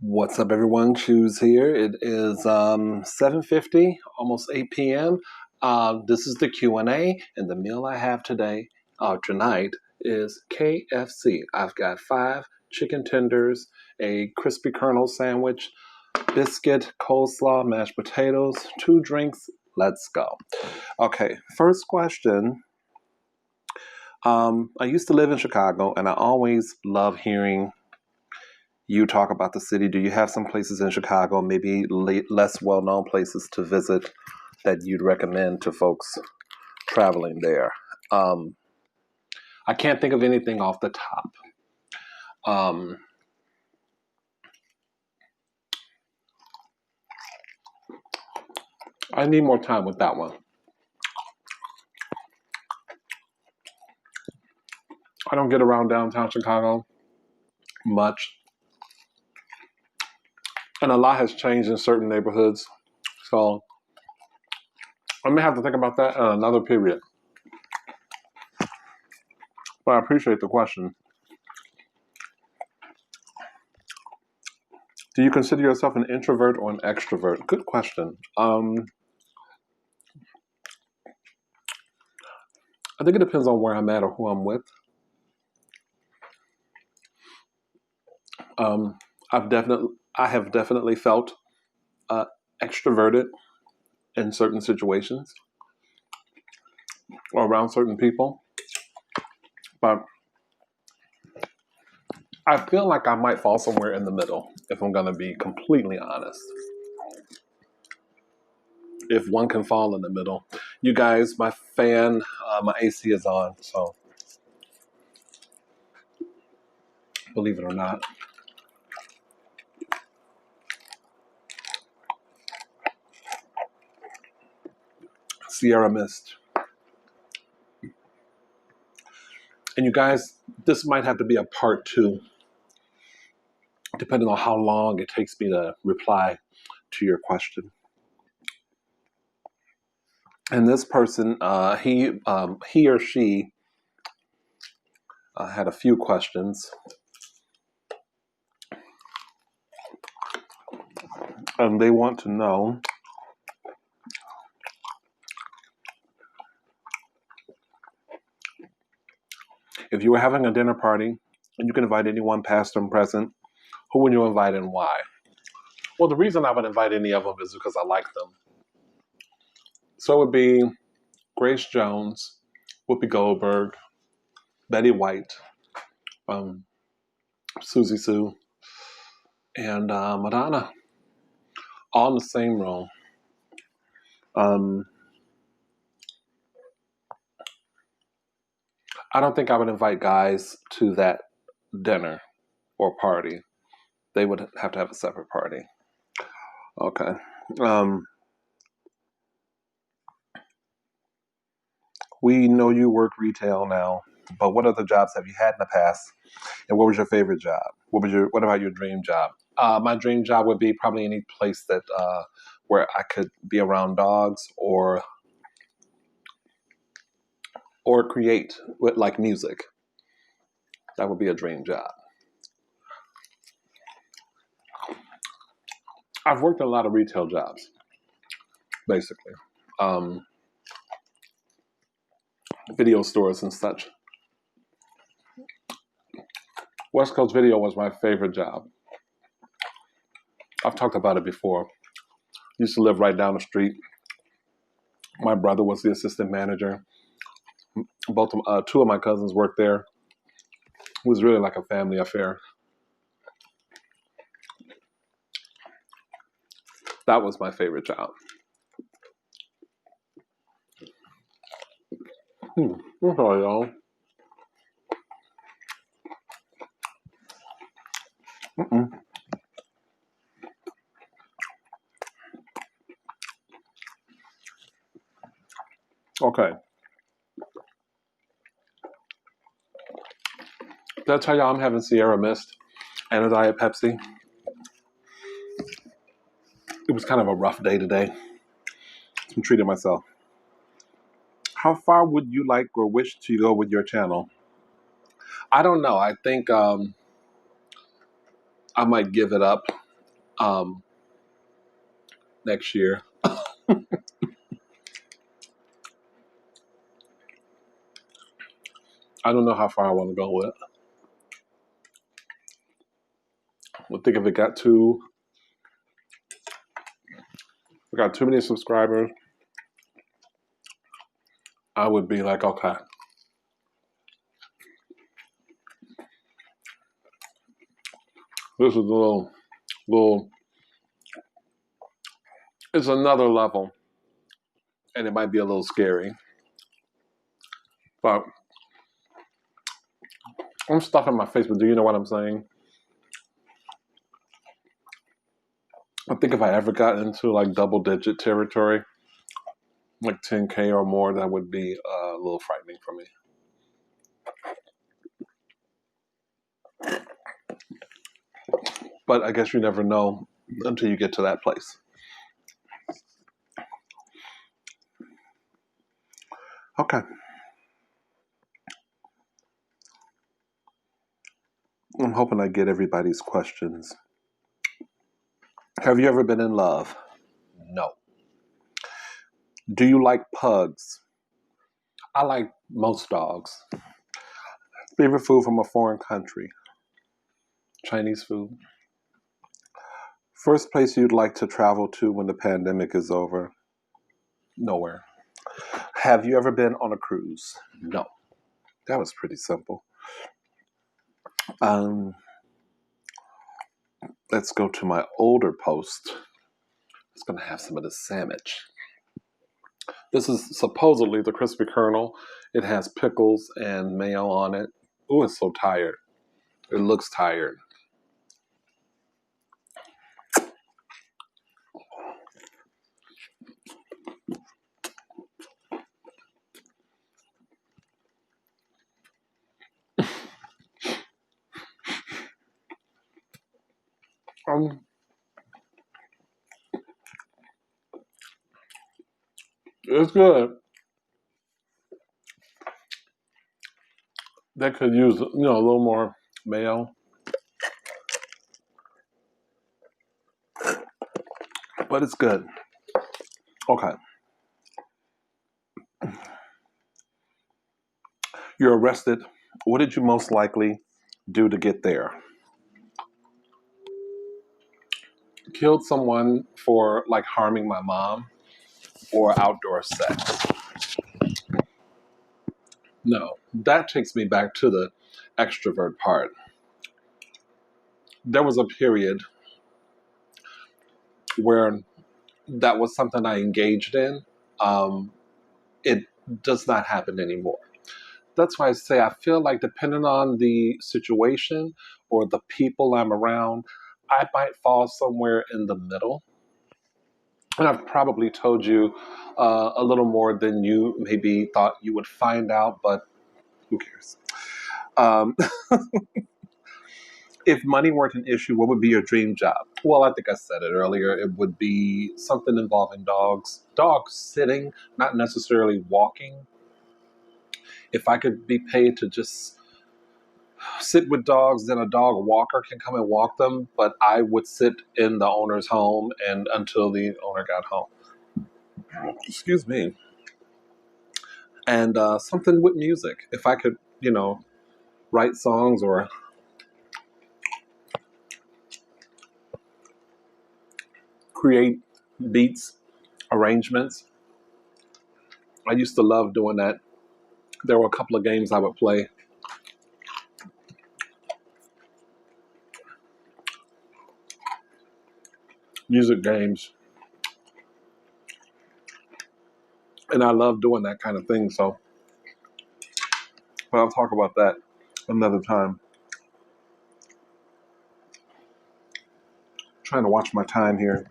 What's up, everyone? Choose here. It is 7:50, almost 8 p.m. This is the Q&A, and the meal I have tonight, is KFC. I've got 5 chicken tenders, a crispy kernel sandwich, biscuit, coleslaw, mashed potatoes, 2 drinks. Let's go. Okay, first question. I used to live in Chicago, and I always love hearing you talk about the city. Do you have some places in Chicago, maybe less well-known places to visit that you'd recommend to folks traveling there? I can't think of anything off the top. I need more time with that one. I don't get around downtown Chicago much. And a lot has changed in certain neighborhoods. So I may have to think about that in another period. But I appreciate the question. Do you consider yourself an introvert or an extrovert? Good question. I think it depends on where I'm at or who I'm with. I have definitely felt extroverted in certain situations or around certain people, but I feel like I might fall somewhere in the middle, if I'm going to be completely honest. If one can fall in the middle. You guys, my AC is on, so believe it or not. Sierra Mist. And you guys, this might have to be a part 2, depending on how long it takes me to reply to your question. And this person, he or she had a few questions. And they want to know if you were having a dinner party and you can invite anyone past and present, who would you invite and why? Well, the reason I would invite any of them is because I like them. So it would be Grace Jones, Whoopi Goldberg, Betty White, Susie Sue, and Madonna, all in the same room. I don't think I would invite guys to that dinner or party. They would have to have a separate party. Okay. We know you work retail now, but what other jobs have you had in the past? And what was your favorite job? What about your dream job? My dream job would be probably any place that where I could be around dogs or create with like music. That would be a dream job. I've worked in a lot of retail jobs, basically. Video stores and such. West Coast Video was my favorite job. I've talked about it before. Used to live right down the street. My brother was the assistant manager. Two of my cousins worked there. It was really like a family affair. That was my favorite job. I'm sorry, y'all. Okay. Did I tell y'all I'm having Sierra Mist and a Diet Pepsi? It was kind of a rough day today. I'm treating myself. How far would you like or wish to go with your channel? I don't know. I think I might give it up um, next year. I don't know how far I want to go with it. I think if it got too many subscribers, I would be like, okay, this is a little. It's another level, and it might be a little scary. But I'm stuffing my face, but do you know what I'm saying? I think if I ever got into like double digit territory, like 10K or more, that would be a little frightening for me. But I guess you never know until you get to that place. Okay. I'm hoping I get everybody's questions. Have you ever been in love? No. Do you like pugs? I like most dogs. Favorite food from a foreign country? Chinese food. First place you'd like to travel to when the pandemic is over? Nowhere. Have you ever been on a cruise? No. That was pretty simple. Um, let's go to my older post. It's going to have some of the sandwich. This is supposedly the crispy kernel. It has pickles and mayo on it. Oh, it's so tired. It looks tired. Um, it's good. They could use, a little more mayo, but it's good. Okay. You're arrested. What did you most likely do to get there? Killed someone for like harming my mom or outdoor sex. No, that takes me back to the extrovert part. There was a period where that was something I engaged in. Um, it does not happen anymore. That's why I say I feel like depending on the situation or the people I'm around, I might fall somewhere in the middle. And I've probably told you a little more than you maybe thought you would find out, but who cares? Um, if money weren't an issue, what would be your dream job? Well, I think I said it earlier. It would be something involving dogs. Dogs sitting, not necessarily walking. If I could be paid to just sit with dogs, then a dog walker can come and walk them, but I would sit in the owner's home and until the owner got home. Excuse me. And something with music. If I could, write songs or create beats, arrangements. I used to love doing that. There were a couple of games I would play. Music games. And I love doing that kind of thing. So, but I'll talk about that another time. Trying to watch my time here.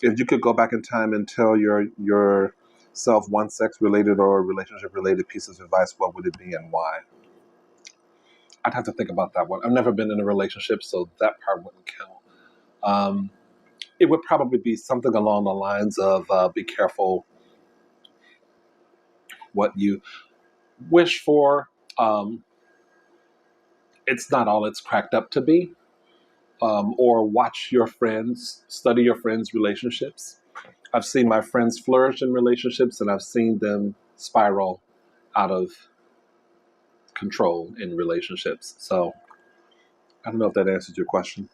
If you could go back in time and tell yourself one sex related or relationship related piece of advice, what would it be and why? I'd have to think about that one. I've never been in a relationship, so that part wouldn't count. Um, it would probably be something along the lines of be careful what you wish for. Um, it's not all it's cracked up to be. or watch your friends, study your friends' relationships. I've seen my friends flourish in relationships, and I've seen them spiral out of control in relationships. So I don't know if that answers your question.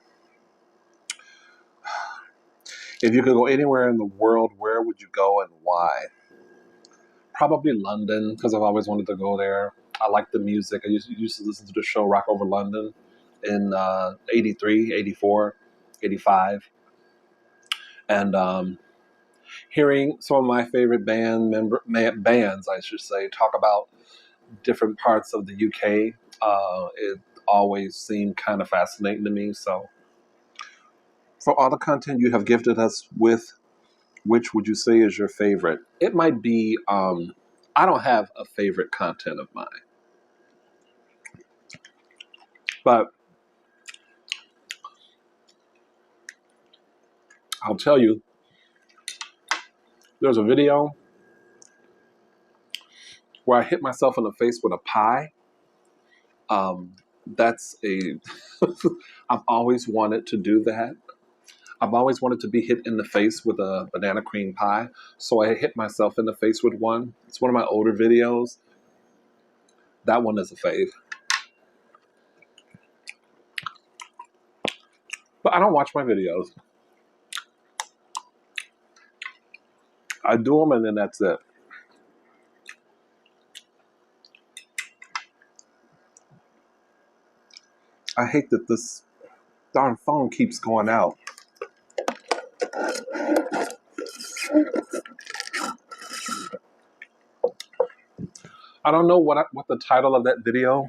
If you could go anywhere in the world, where would you go and why? Probably London, because I've always wanted to go there. I like the music. I used to listen to the show Rock Over London in 83, 84, 85. And hearing some of my favorite bands, I should say, talk about different parts of the UK, it always seemed kind of fascinating to me. So for all the content you have gifted us with, which would you say is your favorite? It might be, I don't have a favorite content of mine, but I'll tell you, there's a video where I hit myself in the face with a pie. Um, that's a, I've always wanted to do that. I've always wanted to be hit in the face with a banana cream pie. So I hit myself in the face with one. It's one of my older videos. That one is a fave. But I don't watch my videos. I do them and then that's it. I hate that this darn phone keeps going out. I don't know what the title of that video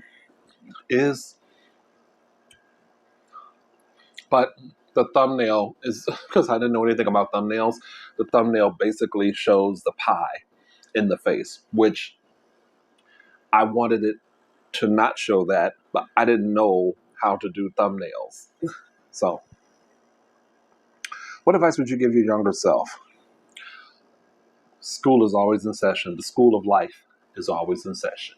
is, but the thumbnail is, because I didn't know anything about thumbnails, the thumbnail basically shows the pie in the face, which I wanted it to not show that, but I didn't know how to do thumbnails. So, what advice would you give your younger self? School is always in session. The school of life is always in session.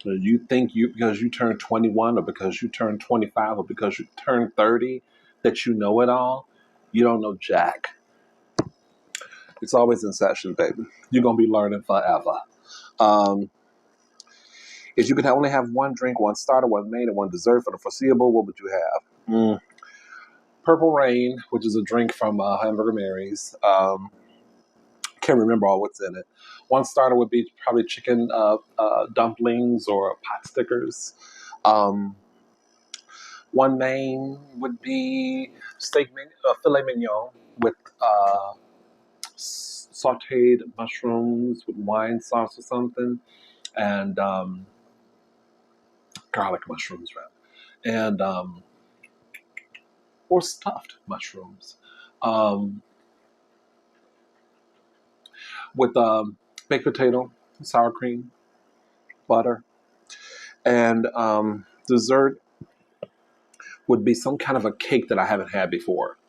You think because you turn 21 or because you turn 25 or because you turn 30 that you know it all. You don't know jack. It's always in session, baby. You're going to be learning forever. Um, if you could only have one drink, one starter, one main, and one dessert for the foreseeable, what would you have? Purple Rain, which is a drink from Hamburger Mary's. Can't remember all what's in it. One starter would be probably chicken dumplings or pot stickers. Um, One main would be filet mignon with sautéed mushrooms with wine sauce or something, and garlic mushrooms, rather, and or stuffed mushrooms with baked potato, sour cream, butter, and dessert would be some kind of a cake that I haven't had before.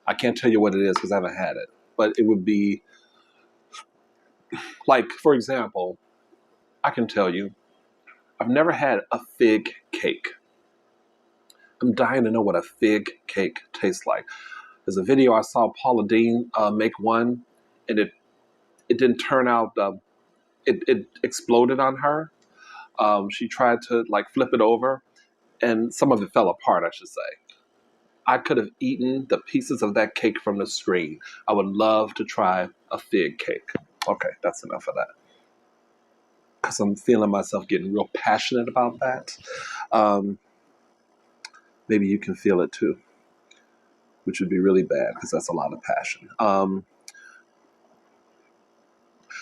I can't tell you what it is because I haven't had it, but it would be like, for example, I can tell you, I've never had a fig cake. I'm dying to know what a fig cake tastes like. There's a video I saw Paula Deen make one, and it didn't turn out. It exploded on her. She tried to like flip it over, and some of it fell apart, I should say. I could have eaten the pieces of that cake from the screen. I would love to try a fig cake. Okay, that's enough of that. Because I'm feeling myself getting real passionate about that. Um, Maybe you can feel it too, which would be really bad because that's a lot of passion.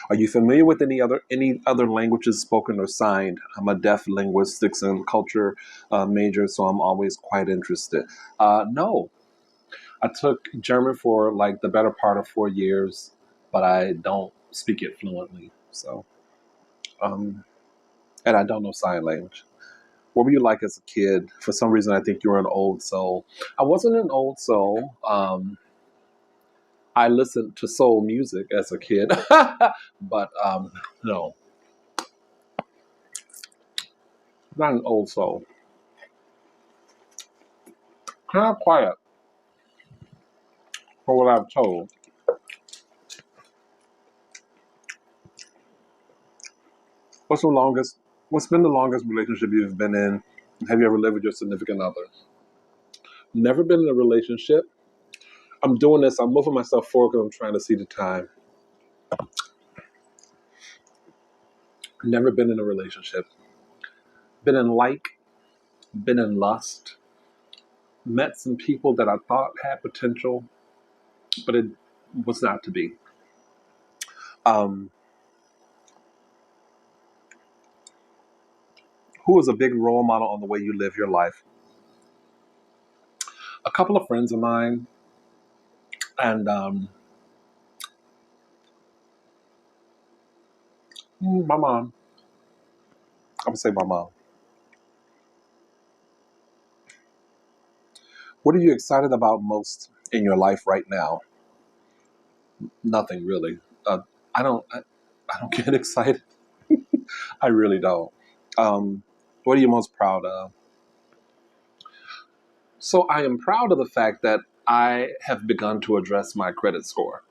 Are you familiar with any other languages spoken or signed? I'm a deaf linguistics and culture major, so I'm always quite interested. No, I took German for like the better part of 4 years, but I don't speak it fluently. So, um, and I don't know sign language. What were you like as a kid? For some reason, I think you were an old soul. I wasn't an old soul. I listened to soul music as a kid, but no, not an old soul. kind of quiet for what I've told. What's the longest? What's been the longest relationship you've been in? Have you ever lived with your significant other? Never been in a relationship. I'm doing this. I'm moving myself forward because I'm trying to see the time. Never been in a relationship. Been in been in lust. Met some people that I thought had potential, but it was not to be. Um, who was a big role model on the way you live your life? A couple of friends of mine, and my mom. I would say my mom. What are you excited about most in your life right now? Nothing really. Uh, I don't. I don't get excited. I really don't. What are you most proud of? So I am proud of the fact that I have begun to address my credit score.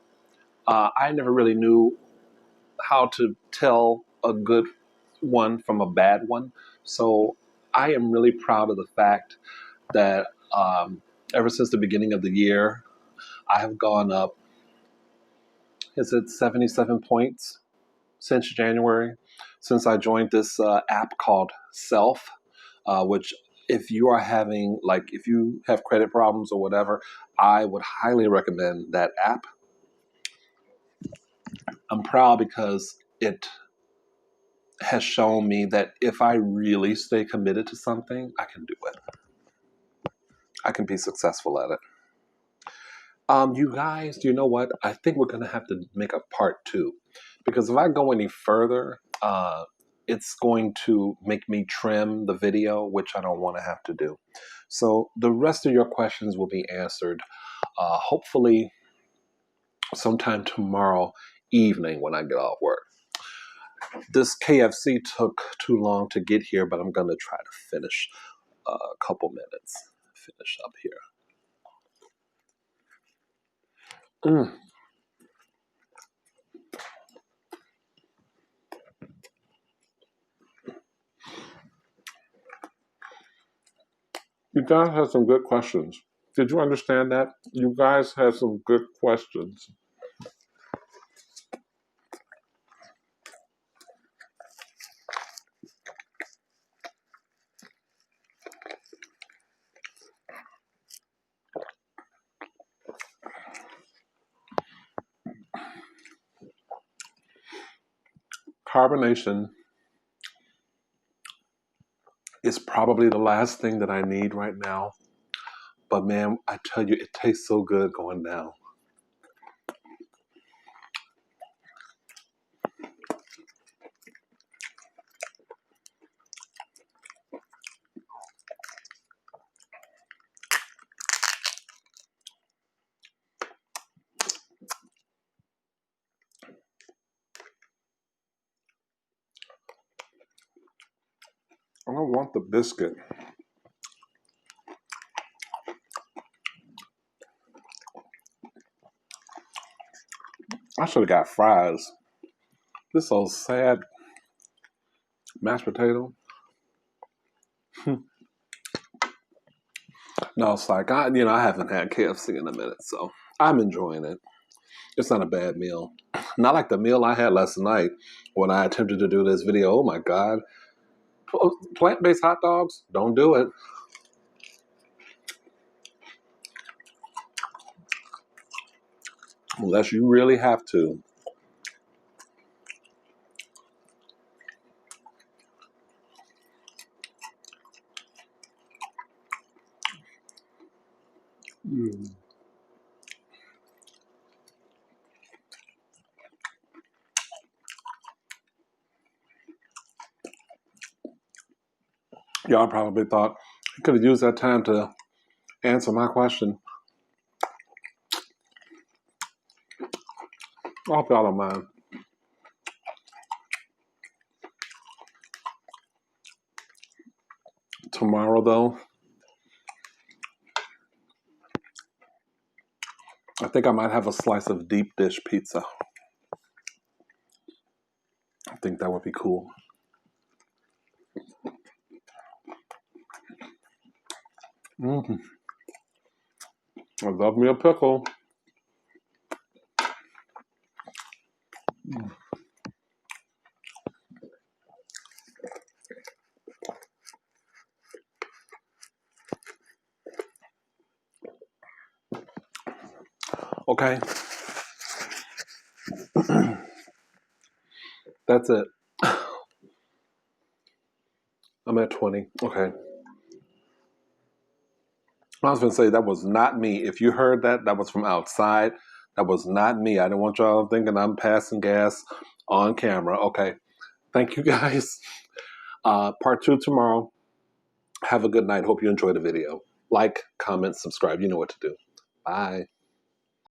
I never really knew how to tell a good one from a bad one. So I am really proud of the fact that ever since the beginning of the year, I have gone up, is it 77 points since January, since I joined this app called Self, which if you are having, like, if you have credit problems or whatever, I would highly recommend that app. I'm proud because it has shown me that if I really stay committed to something, I can do it. I can be successful at it. You guys, do you know what? I think we're gonna have to make a part two because if I go any further, it's going to make me trim the video, which I don't want to have to do. So the rest of your questions will be answered, hopefully, sometime tomorrow evening when I get off work. This KFC took too long to get here, but I'm gonna try to finish a couple minutes. Finish up here. Mm. You guys had some good questions. Did you understand that? You guys had some good questions. Carbonation is probably the last thing that I need right now. But man, I tell you, it tastes so good going down. I don't want the biscuit. I should have got fries. This so sad mashed potato. No, it's like I haven't had KFC in a minute, so I'm enjoying it. It's not a bad meal. Not like the meal I had last night when I attempted to do this video. Oh my God. Plant-based hot dogs? Don't do it. Unless you really have to. Mm. Y'all probably thought you could have used that time to answer my question. I hope y'all don't mind. Tomorrow, though, I think I might have a slice of deep dish pizza. I think that would be cool. Mm-hmm. I love me a pickle. Okay, that's it. I'm at 20. Okay. I was going to say that was not me. If you heard that, that was from outside. That was not me. I didn't want y'all thinking I'm passing gas on camera. Okay. Thank you guys. Part 2 tomorrow. Have a good night. Hope you enjoyed the video. Like, comment, subscribe. You know what to do. Bye.